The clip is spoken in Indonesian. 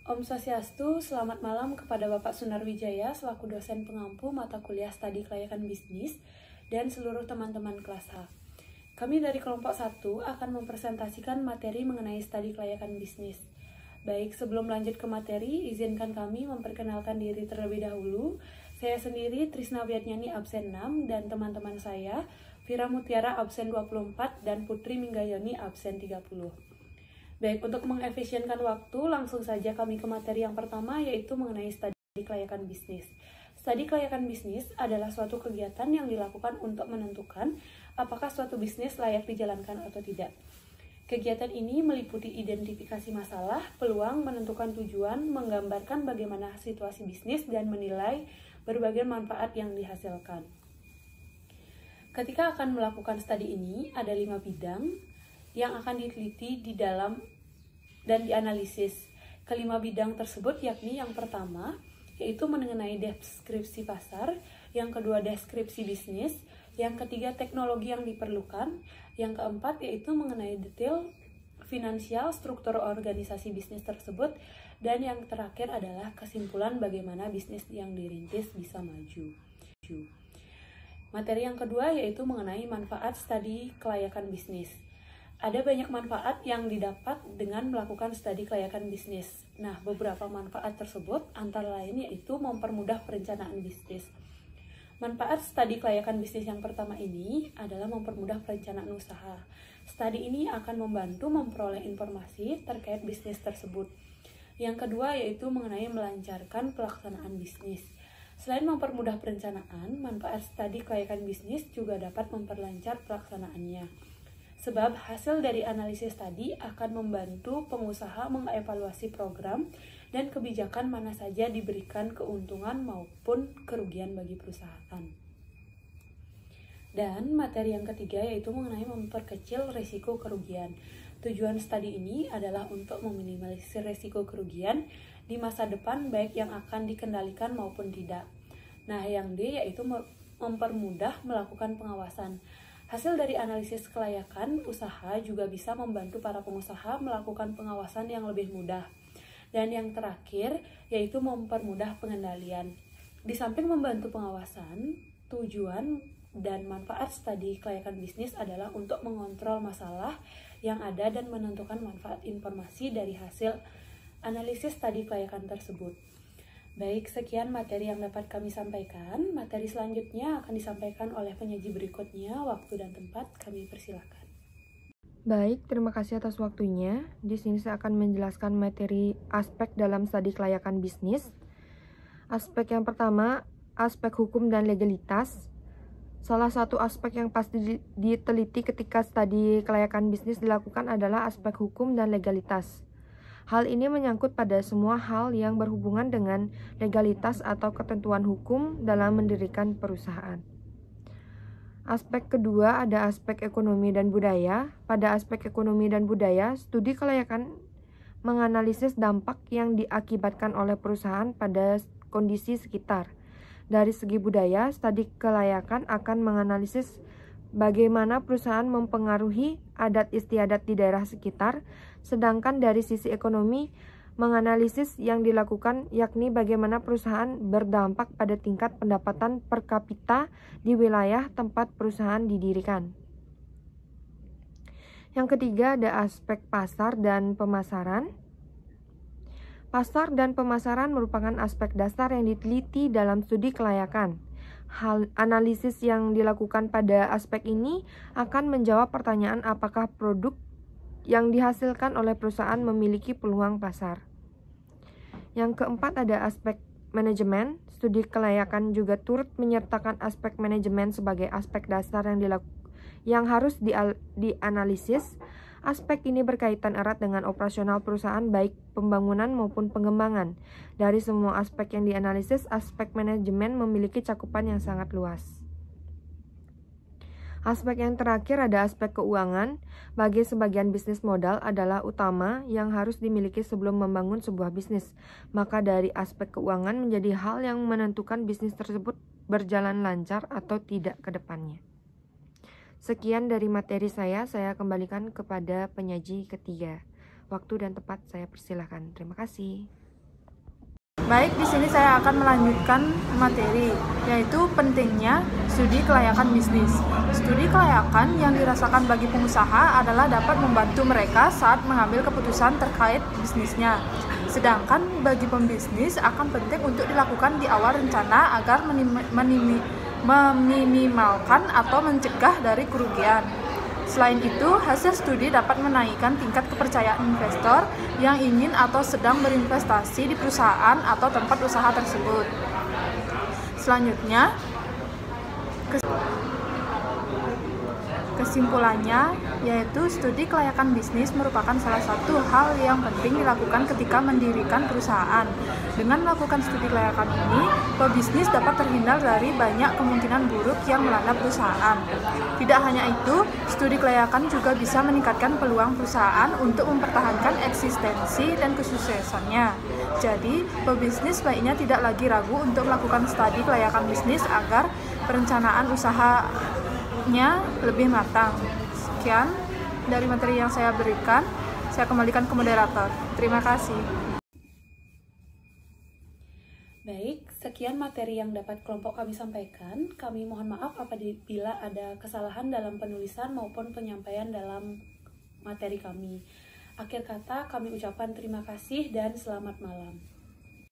Om Swastiastu, selamat malam kepada Bapak Sunarwijaya selaku dosen pengampu mata kuliah Studi Kelayakan Bisnis dan seluruh teman-teman kelas H. Kami dari kelompok 1 akan mempresentasikan materi mengenai Studi Kelayakan Bisnis. Baik, sebelum lanjut ke materi, izinkan kami memperkenalkan diri terlebih dahulu. Saya sendiri Trisna Wiatnyani absen 6 dan teman-teman saya Vira Mutiara absen 24 dan Putri Minggayoni absen 30. Baik, untuk mengefisienkan waktu, langsung saja kami ke materi yang pertama, yaitu mengenai studi kelayakan bisnis. Studi kelayakan bisnis adalah suatu kegiatan yang dilakukan untuk menentukan apakah suatu bisnis layak dijalankan atau tidak. Kegiatan ini meliputi identifikasi masalah, peluang, menentukan tujuan, menggambarkan bagaimana situasi bisnis, dan menilai berbagai manfaat yang dihasilkan. Ketika akan melakukan studi ini, ada 5 bidang yang akan diteliti di dalam dan dianalisis. Kelima bidang tersebut yakni yang pertama, yaitu mengenai deskripsi pasar, yang kedua deskripsi bisnis, yang ketiga teknologi yang diperlukan, yang keempat yaitu mengenai detail finansial struktur organisasi bisnis tersebut, dan yang terakhir adalah kesimpulan bagaimana bisnis yang dirintis bisa maju. Materi yang kedua yaitu mengenai manfaat studi kelayakan bisnis. Ada banyak manfaat yang didapat dengan melakukan studi kelayakan bisnis. Nah, beberapa manfaat tersebut antara lain yaitu mempermudah perencanaan bisnis. Manfaat studi kelayakan bisnis yang pertama ini adalah mempermudah perencanaan usaha. Studi ini akan membantu memperoleh informasi terkait bisnis tersebut. Yang kedua yaitu mengenai melancarkan pelaksanaan bisnis. Selain mempermudah perencanaan, manfaat studi kelayakan bisnis juga dapat memperlancar pelaksanaannya. Sebab hasil dari analisis tadi akan membantu pengusaha mengevaluasi program dan kebijakan mana saja diberikan keuntungan maupun kerugian bagi perusahaan. Dan materi yang ketiga yaitu mengenai memperkecil risiko kerugian. Tujuan studi ini adalah untuk meminimalisir risiko kerugian di masa depan baik yang akan dikendalikan maupun tidak. Nah, yang D yaitu mempermudah melakukan pengawasan. Hasil dari analisis kelayakan usaha juga bisa membantu para pengusaha melakukan pengawasan yang lebih mudah. Dan yang terakhir, yaitu mempermudah pengendalian. Di samping membantu pengawasan, tujuan dan manfaat studi kelayakan bisnis adalah untuk mengontrol masalah yang ada dan menentukan manfaat informasi dari hasil analisis studi kelayakan tersebut. Baik, sekian materi yang dapat kami sampaikan. Materi selanjutnya akan disampaikan oleh penyaji berikutnya. Waktu dan tempat kami persilakan. Baik, terima kasih atas waktunya. Di sini saya akan menjelaskan materi aspek dalam studi kelayakan bisnis. Aspek yang pertama, aspek hukum dan legalitas. Salah satu aspek yang pasti diteliti ketika studi kelayakan bisnis dilakukan adalah aspek hukum dan legalitas. Hal ini menyangkut pada semua hal yang berhubungan dengan legalitas atau ketentuan hukum dalam mendirikan perusahaan. Aspek kedua ada aspek ekonomi dan budaya. Pada aspek ekonomi dan budaya, studi kelayakan menganalisis dampak yang diakibatkan oleh perusahaan pada kondisi sekitar. Dari segi budaya, studi kelayakan akan menganalisis bagaimana perusahaan mempengaruhi adat istiadat di daerah sekitar, sedangkan dari sisi ekonomi, menganalisis yang dilakukan yakni bagaimana perusahaan berdampak pada tingkat pendapatan per kapita di wilayah tempat perusahaan didirikan. Yang ketiga ada aspek pasar dan pemasaran. Pasar dan pemasaran merupakan aspek dasar yang diteliti dalam studi kelayakan. Hal analisis yang dilakukan pada aspek ini akan menjawab pertanyaan apakah produk yang dihasilkan oleh perusahaan memiliki peluang pasar. Yang keempat ada aspek manajemen. Studi kelayakan juga turut menyertakan aspek manajemen sebagai aspek dasar yang harus dianalisis. Aspek ini berkaitan erat dengan operasional perusahaan baik pembangunan maupun pengembangan. Dari semua aspek yang dianalisis, aspek manajemen memiliki cakupan yang sangat luas. Aspek yang terakhir ada aspek keuangan. Bagi sebagian bisnis modal adalah utama yang harus dimiliki sebelum membangun sebuah bisnis. Maka dari aspek keuangan menjadi hal yang menentukan bisnis tersebut berjalan lancar atau tidak ke depannya. Sekian dari materi saya kembalikan kepada penyaji ketiga. Waktu dan tempat saya persilahkan. Terima kasih. Baik, di sini saya akan melanjutkan materi, yaitu pentingnya studi kelayakan bisnis. Studi kelayakan yang dirasakan bagi pengusaha adalah dapat membantu mereka saat mengambil keputusan terkait bisnisnya. Sedangkan bagi pembisnis akan penting untuk dilakukan di awal rencana agar meminimalkan atau mencegah dari kerugian. Selain itu, hasil studi dapat menaikkan tingkat kepercayaan investor yang ingin atau sedang berinvestasi di perusahaan atau tempat usaha tersebut. Selanjutnya, kesimpulannya yaitu studi kelayakan bisnis merupakan salah satu hal yang penting dilakukan ketika mendirikan perusahaan. Dengan melakukan studi kelayakan ini, pebisnis dapat terhindar dari banyak kemungkinan buruk yang melanda perusahaan. Tidak hanya itu, studi kelayakan juga bisa meningkatkan peluang perusahaan untuk mempertahankan eksistensi dan kesuksesannya. Jadi, pebisnis baiknya tidak lagi ragu untuk melakukan studi kelayakan bisnis agar perencanaan usahanya lebih matang. Sekian dari materi yang saya berikan, saya kembalikan ke moderator. Terima kasih. Baik, sekian materi yang dapat kelompok kami sampaikan. Kami mohon maaf apabila ada kesalahan dalam penulisan maupun penyampaian dalam materi kami. Akhir kata, kami ucapkan terima kasih dan selamat malam.